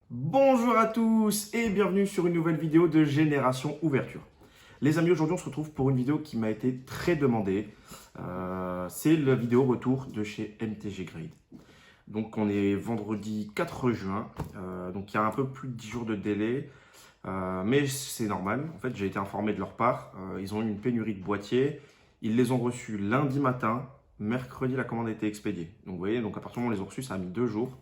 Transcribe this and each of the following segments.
Bonjour à tous et bienvenue sur une nouvelle vidéo de Génération Ouverture. Les amis, aujourd'hui on se retrouve pour une vidéo qui m'a été très demandée. C'est la vidéo retour de chez MTG Grade. Donc on est vendredi 4 juin, donc il y a un peu plus de 10 jours de délai. Mais c'est normal, en fait j'ai été informé de leur part. Ils ont eu une pénurie de boîtiers, ils les ont reçus lundi matin, mercredi la commande a été expédiée. Donc vous voyez, donc à partir du moment où on les a reçus, ça a mis 2 jours.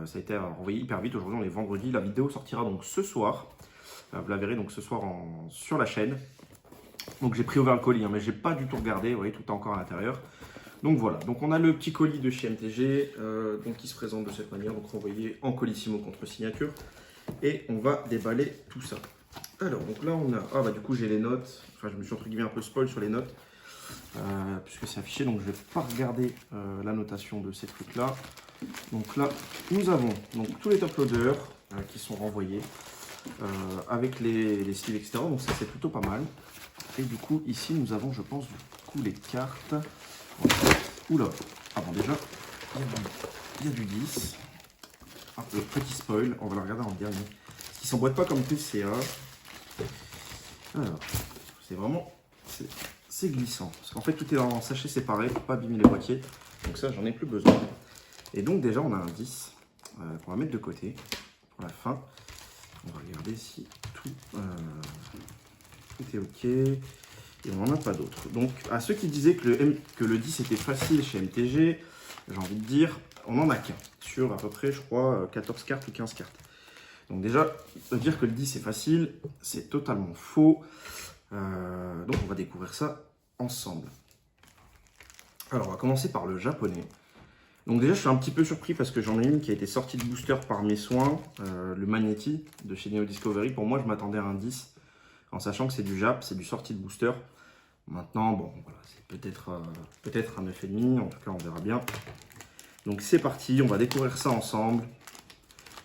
Ça a été envoyé hyper vite. Aujourd'hui, on est vendredi. La vidéo sortira donc ce soir. Vous la verrez donc ce soir sur la chaîne. Donc j'ai pris ouvert le colis, hein, mais j'ai pas du tout regardé. Vous voyez, tout est encore à l'intérieur. Donc voilà. Donc on a le petit colis de chez MTG, donc qui se présente de cette manière. Donc renvoyé en colissimo contre signature. Et on va déballer tout ça. Alors donc là on a. Ah bah du coup j'ai les notes. Enfin je me suis entre guillemets un peu spoil sur les notes. Puisque c'est affiché, donc je ne vais pas regarder la notation de ces trucs-là. Donc là, nous avons donc tous les top loaders qui sont renvoyés avec les sleeves, etc. Donc ça, c'est plutôt pas mal. Et du coup, ici, nous avons, je pense, du coup, les cartes. Oula, ah bon, déjà, il y a du 10. Ah, le petit spoil, on va le regarder en dernier. Parce qu'il ne s'emboîte pas comme PCA. Alors, c'est vraiment... C'est glissant. Parce qu'en fait, tout est en sachet séparé pour pas abîmer les boîtiers. Donc ça, j'en ai plus besoin. Et donc déjà, on a un 10 qu'on va mettre de côté pour la fin. On va regarder si tout est OK. Et on n'en a pas d'autres. Donc, à ceux qui disaient que le 10 était facile chez MTG, j'ai envie de dire, on n'en a qu'un. Sur à peu près, je crois, 14 cartes ou 15 cartes. Donc déjà, dire que le 10 est facile, c'est totalement faux. Donc on va découvrir ça ensemble. Alors, on va commencer par le japonais. Donc déjà, je suis un petit peu surpris parce que j'en ai une qui a été sortie de booster par mes soins, le Magneti de chez Neo Discovery. Pour moi, je m'attendais à un 10, en sachant que c'est du Jap, c'est du sortie de booster. Maintenant, bon, voilà, c'est peut-être un 9,5, en tout cas, on verra bien. Donc c'est parti, on va découvrir ça ensemble.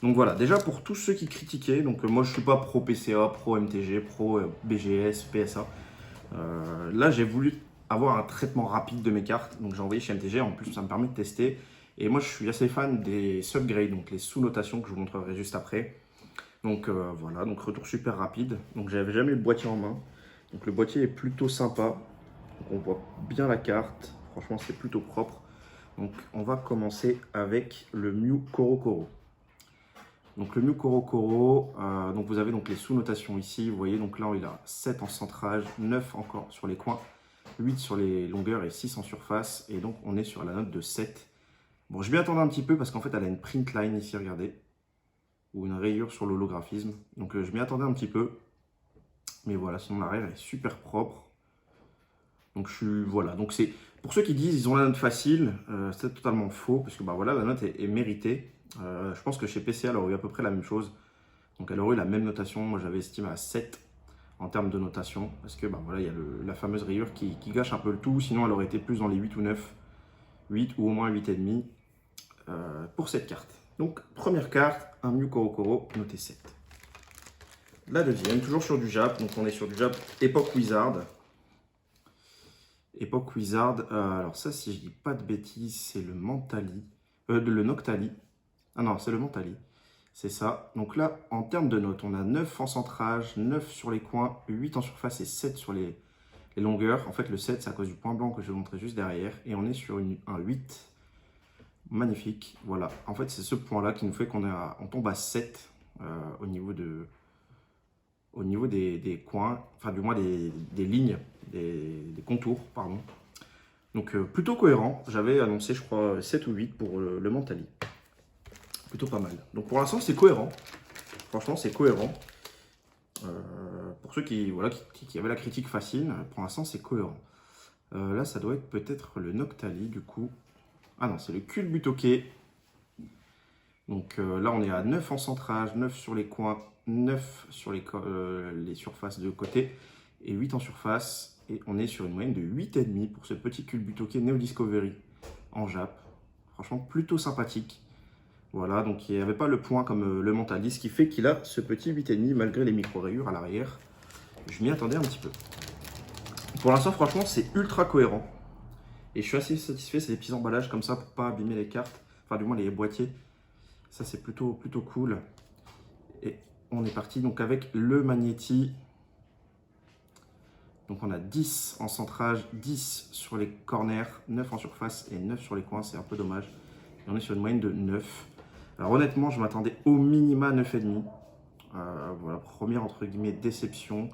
Donc voilà, déjà pour tous ceux qui critiquaient, donc moi je suis pas pro PCA, pro MTG, pro BGS, PSA. Là, j'ai voulu avoir un traitement rapide de mes cartes, donc j'ai envoyé chez MTG, en plus ça me permet de tester. Et moi je suis assez fan des subgrades, donc les sous-notations que je vous montrerai juste après. Donc voilà, donc retour super rapide. Donc j'avais jamais eu le boîtier en main. Donc le boîtier est plutôt sympa. Donc on voit bien la carte, franchement c'est plutôt propre. Donc on va commencer avec le Mew Korokoro. Donc le Mew Korokoro, donc vous avez donc les sous-notations ici, vous voyez, donc là il a 7 en centrage, 9 encore sur les coins, 8 sur les longueurs et 6 en surface, et donc on est sur la note de 7. Bon, je m'y attendais un petit peu parce qu'en fait elle a une print line ici, regardez, ou une rayure sur l'holographisme, donc je m'y attendais un petit peu, mais voilà, sinon l'arrière est super propre. Donc voilà, donc c'est pour ceux qui disent ils ont la note facile, c'est totalement faux, parce que bah voilà, la note est méritée. Je pense que chez PCA, elle aurait eu à peu près la même chose. Donc elle aurait eu la même notation. Moi, j'avais estimé à 7 en termes de notation. Parce que bah, voilà, il y a la fameuse rayure qui gâche un peu le tout. Sinon, elle aurait été plus dans les 8 ou 9. 8 ou au moins 8,5 pour cette carte. Donc, première carte, un Mew Korokoro, noté 7. La deuxième, toujours sur du Jap. Donc on est sur du Jap Époque Wizard. Époque Wizard. Alors ça, si je dis pas de bêtises, c'est le Mentali. Le Noctali. Ah non, c'est le Mentali. C'est ça. Donc là, en termes de notes, on a 9 en centrage, 9 sur les coins, 8 en surface et 7 sur les longueurs. En fait, le 7, c'est à cause du point blanc que je vais vous montrer juste derrière. Et on est sur un 8. Magnifique. Voilà. En fait, c'est ce point-là qui nous fait on tombe à 7 au niveau des coins, enfin du moins des lignes, des contours, pardon. Donc plutôt cohérent. J'avais annoncé, je crois, 7 ou 8 pour le Mentali. Plutôt pas mal. Donc pour l'instant, c'est cohérent. Franchement, c'est cohérent. Pour ceux qui avaient la critique facile, pour l'instant, c'est cohérent. Là, ça doit être peut-être le Noctali, du coup. Ah non, c'est le Culbutoke. Donc là, on est à 9 en centrage, 9 sur les coins, 9 sur les surfaces de côté et 8 en surface. Et on est sur une moyenne de 8,5 pour ce petit Culbutoke Neo Discovery en Jap. Franchement, plutôt sympathique. Voilà, donc il n'y avait pas le point comme le Mentali, ce qui fait qu'il a ce petit 8,5 malgré les micro-rayures à l'arrière. Je m'y attendais un petit peu. Pour l'instant, franchement, c'est ultra cohérent. Et je suis assez satisfait, c'est des petits emballages comme ça pour pas abîmer les cartes, enfin du moins les boîtiers. Ça, c'est plutôt cool. Et on est parti donc avec le Magnéti. Donc on a 10 en centrage, 10 sur les corners, 9 en surface et 9 sur les coins, c'est un peu dommage. Et on est sur une moyenne de 9. Alors honnêtement, je m'attendais au minima 9,5. Voilà, première entre guillemets déception.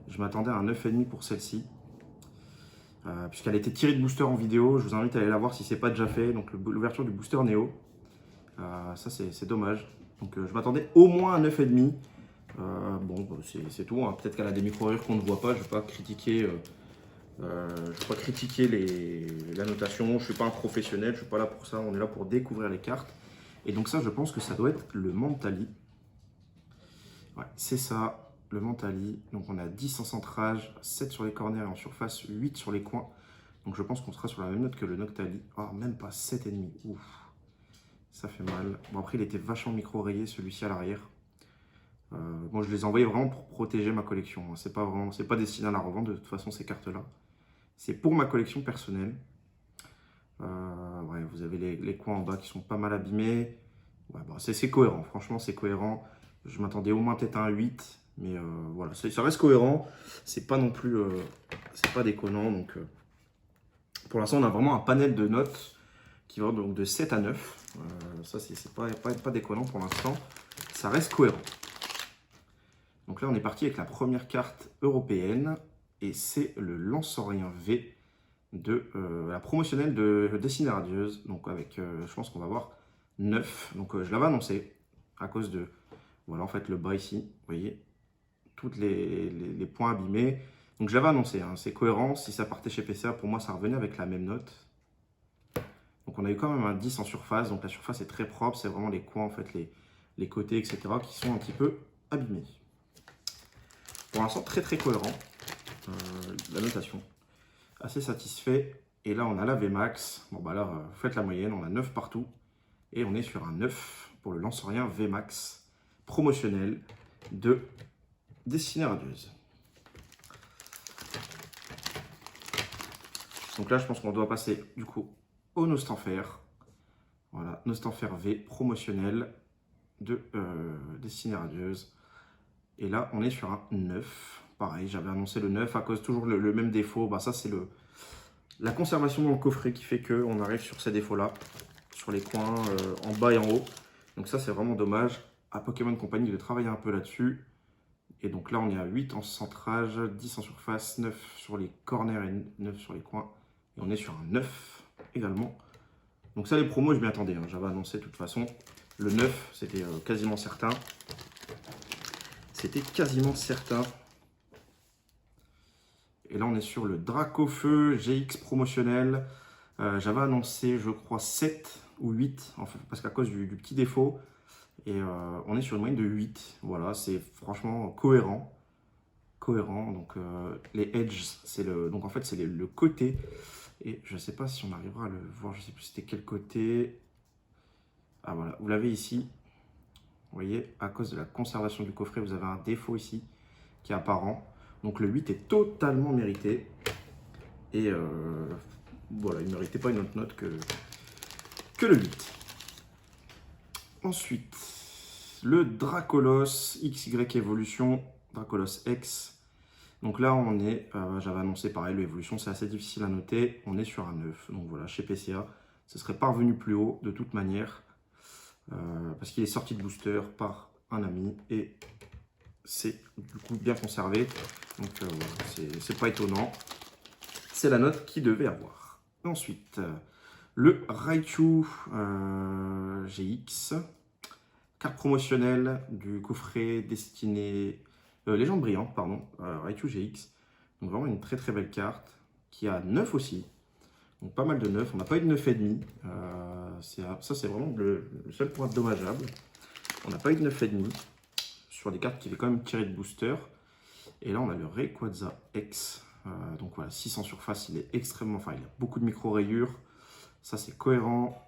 Je m'attendais à un 9,5 pour celle-ci. Puisqu'elle a été tirée de booster en vidéo, je vous invite à aller la voir si ce n'est pas déjà fait. Donc l'ouverture du booster Neo. Ça c'est dommage. Donc je m'attendais au moins à 9,5. Bon, c'est tout. Hein. Peut-être qu'elle a des micro-rayures qu'on ne voit pas. Je ne vais pas critiquer, la notation. Je ne suis pas un professionnel. Je ne suis pas là pour ça. On est là pour découvrir les cartes. Et donc ça, je pense que ça doit être le Mentali. Ouais, c'est ça, le Mentali. Donc on a 10 en centrage, 7 sur les corners et en surface, 8 sur les coins. Donc je pense qu'on sera sur la même note que le Noctali. Oh, même pas 7,5. Ouf, ça fait mal. Bon, après, il était vachement micro-rayé, celui-ci à l'arrière. Moi, je les ai envoyés vraiment pour protéger ma collection. C'est pas destiné à la revente de toute façon ces cartes-là. C'est pour ma collection personnelle. Ouais, vous avez les coins en bas qui sont pas mal abîmés. Ouais, bon, c'est cohérent. Franchement, c'est cohérent. Je m'attendais au moins peut-être à un 8, mais voilà, ça reste cohérent. C'est pas non plus, c'est pas déconnant. Donc, pour l'instant, on a vraiment un panel de notes qui va donc de 7 à 9. Ça, c'est pas déconnant pour l'instant. Ça reste cohérent. Donc là, on est parti avec la première carte européenne et c'est le Lansorien V de la promotionnelle de Destinée Radieuse. Donc avec, je pense qu'on va avoir 9. Donc je l'avais annoncé à cause de, voilà, en fait, le bas ici, vous voyez, tous les points abîmés. Donc je l'avais annoncé, hein, c'est cohérent. Si ça partait chez PCA, pour moi, ça revenait avec la même note. Donc on a eu quand même un 10 en surface. Donc la surface est très propre. C'est vraiment les coins, en fait, les côtés, etc. qui sont un petit peu abîmés. Pour l'instant, très très cohérent, la notation. Assez satisfait. Et là, on a la VMAX. Bon, bah là, faites la moyenne. On a 9 partout. Et on est sur un 9 pour le Lansorien VMAX promotionnel de Destinée Radieuse. Donc là, je pense qu'on doit passer du coup au Nostanfer. Voilà, Nostanfer V promotionnel de Destinée Radieuse. Et là, on est sur un 9. Pareil, j'avais annoncé le 9 à cause toujours le même défaut. Bah, ça, c'est la conservation dans le coffret qui fait qu'on arrive sur ces défauts-là, sur les coins en bas et en haut. Donc ça, c'est vraiment dommage. À Pokémon Company de travailler un peu là-dessus. Et donc là, on est à 8 en centrage, 10 en surface, 9 sur les corners et 9 sur les coins. Et on est sur un 9 également. Donc ça, les promos, je m'y attendais. Hein. J'avais annoncé de toute façon. Le 9, c'était quasiment certain. C'était quasiment certain. Et là, on est sur le Dracofeu GX promotionnel. J'avais annoncé, je crois, 7 ou 8, en fait, parce qu'à cause du petit défaut. Et on est sur une moyenne de 8. Voilà, c'est franchement cohérent. Cohérent. Donc, les edges, donc en fait, c'est le côté. Et je ne sais pas si on arrivera à le voir. Je ne sais plus c'était quel côté. Ah, voilà. Vous l'avez ici. Vous voyez, à cause de la conservation du coffret, vous avez un défaut ici qui est apparent. Donc le 8 est totalement mérité. Et voilà, il ne méritait pas une autre note que le 8. Ensuite, le Dracolos XY Evolution, Dracolos X. Donc là, on est, j'avais annoncé pareil, l'évolution, c'est assez difficile à noter. On est sur un 9. Donc voilà, chez PCA, ce serait pas revenu plus haut de toute manière. Parce qu'il est sorti de booster par un ami et c'est du coup bien conservé. Donc voilà, c'est pas étonnant. C'est la note qu'il devait avoir. Ensuite, le Raichu GX, carte promotionnelle du coffret destiné Légende Brillante, pardon, Raichu GX. Donc vraiment une très très belle carte qui a 9 aussi. Donc pas mal de 9, on n'a pas eu de 9,5. Ça c'est vraiment le seul point dommageable. On n'a pas eu de 9,5 sur des cartes qui étaient quand même tirées de booster. Et là on a le Rayquaza X. Donc voilà, 600 surface, il est extrêmement, il a beaucoup de micro-rayures. Ça c'est cohérent.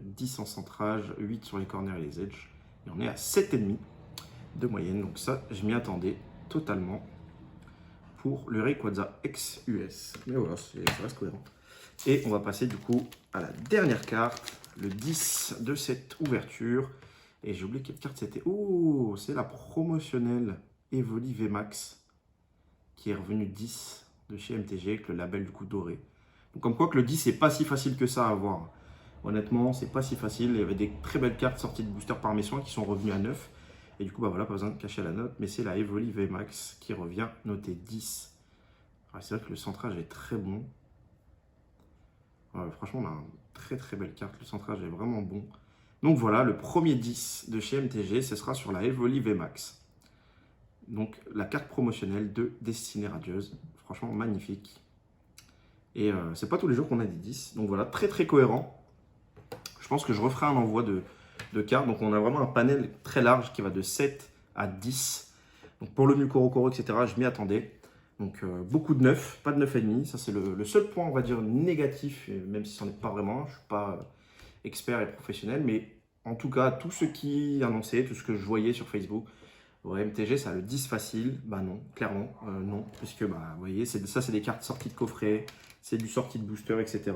10 en centrage, 8 sur les corners et les edges. Et on est à 7,5 de moyenne. Donc ça, je m'y attendais totalement pour le Rayquaza X US. Mais voilà, ça reste cohérent. Et on va passer du coup à la dernière carte, le 10 de cette ouverture. Et j'ai oublié quelle carte c'était. Oh, c'est la promotionnelle Evoli VMAX qui est revenue 10 de chez MTG avec le label du coup doré. Donc comme quoi que le 10 c'est pas si facile que ça à avoir. Honnêtement, c'est pas si facile. Il y avait des très belles cartes sorties de booster par mes soins qui sont revenues à 9. Et du coup, bah voilà, pas besoin de cacher la note. Mais c'est la Evoli VMAX qui revient notée 10. C'est vrai que le centrage est très bon. Ouais, franchement, on a une très très belle carte. Le centrage est vraiment bon. Donc voilà, le premier 10 de chez MTG, ce sera sur la Evoli VMAX. Donc la carte promotionnelle de Destinée Radieuse. Franchement, magnifique. Et c'est pas tous les jours qu'on a des 10. Donc voilà, très très cohérent. Je pense que je referai un envoi de cartes. Donc on a vraiment un panel très large qui va de 7 à 10. Donc pour le Mukorokoro, etc., je m'y attendais. Donc beaucoup de 9, pas de 9,5. Ça c'est le seul point, on va dire, négatif, même si ce n'en est pas vraiment. Je ne suis pas expert et professionnel. Mais en tout cas, tout ce qui annonçait, tout ce que je voyais sur Facebook, ouais, MTG, ça a le 10 facile. Bah non, clairement, non. Puisque, bah, vous voyez, ça, c'est des cartes sorties de coffret, c'est du sortie de booster, etc.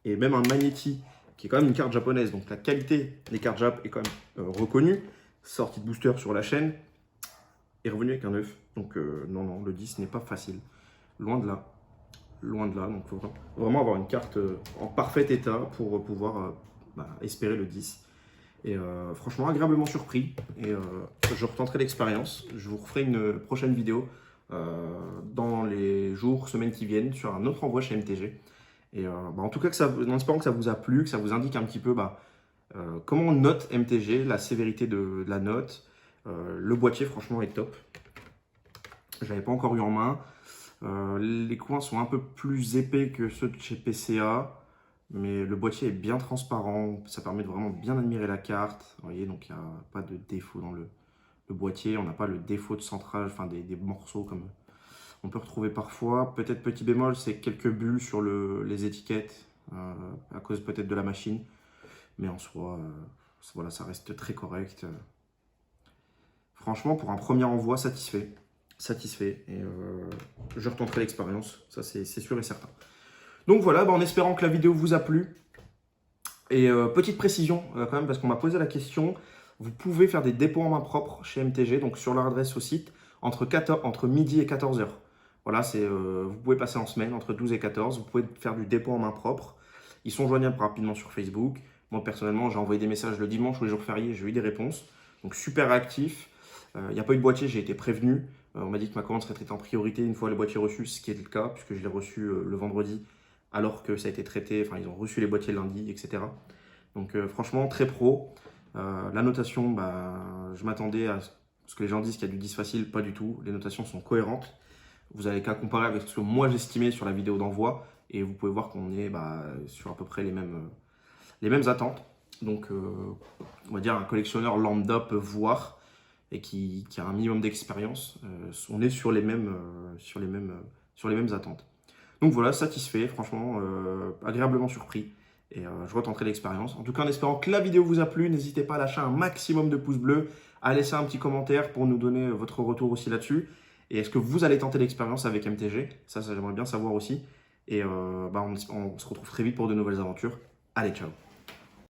Et même un Magnéti, qui est quand même une carte japonaise. Donc la qualité des cartes Jap est quand même reconnue. Sortie de booster sur la chaîne, est revenu avec un 9. Donc non, non, le 10 n'est pas facile. Loin de là. Loin de là. Donc il faut vraiment avoir une carte en parfait état pour pouvoir espérer le 10. Et franchement, agréablement surpris. Et je retenterai l'expérience. Je vous referai une prochaine vidéo dans les jours, semaines qui viennent sur un autre envoi chez MTG. Et en tout cas, en espérant que ça vous a plu, que ça vous indique un petit peu comment on note MTG, la sévérité de la note. Le boîtier, franchement, est top. Je ne l'avais pas encore eu en main. Les coins sont un peu plus épais que ceux de chez PCA. Mais le boîtier est bien transparent, ça permet de vraiment bien admirer la carte. Vous voyez, donc il n'y a pas de défaut dans le boîtier. On n'a pas le défaut de centrage, enfin des morceaux comme on peut retrouver parfois. Peut-être petit bémol, c'est quelques bulles sur les étiquettes, à cause peut-être de la machine. Mais en soi, voilà, ça reste très correct. Franchement, pour un premier envoi, satisfait. Satisfait. Et je retenterai l'expérience, ça c'est sûr et certain. Donc voilà, en espérant que la vidéo vous a plu. Et petite précision quand même, parce qu'on m'a posé la question, vous pouvez faire des dépôts en main propre chez MTG, donc sur leur adresse au site, entre midi et 14h. Voilà, vous pouvez passer en semaine, entre 12 et 14, vous pouvez faire du dépôt en main propre. Ils sont joignables rapidement sur Facebook. Moi personnellement, j'ai envoyé des messages le dimanche ou les jours fériés, j'ai eu des réponses. Donc super réactif. Il n'y a pas eu de boîtier, j'ai été prévenu. On m'a dit que ma commande serait traitée en priorité une fois le boîtier reçu, ce qui est le cas, puisque je l'ai reçu le vendredi, alors que ça a été traité, enfin ils ont reçu les boîtiers lundi, etc. Donc franchement, très pro. La notation, je m'attendais à ce que les gens disent qu'il y a du 10 facile, pas du tout. Les notations sont cohérentes. Vous n'avez qu'à comparer avec ce que moi j'estimais sur la vidéo d'envoi, et vous pouvez voir qu'on est sur à peu près les mêmes attentes. Donc on va dire un collectionneur lambda peut voir, et qui a un minimum d'expérience, on est sur les mêmes attentes. Donc voilà, satisfait, franchement, agréablement surpris. Et je retenterai l'expérience. En tout cas, en espérant que la vidéo vous a plu, n'hésitez pas à lâcher un maximum de pouces bleus, à laisser un petit commentaire pour nous donner votre retour aussi là-dessus. Et est-ce que vous allez tenter l'expérience avec MTG? Ça j'aimerais bien savoir aussi. Et on se retrouve très vite pour de nouvelles aventures. Allez, ciao!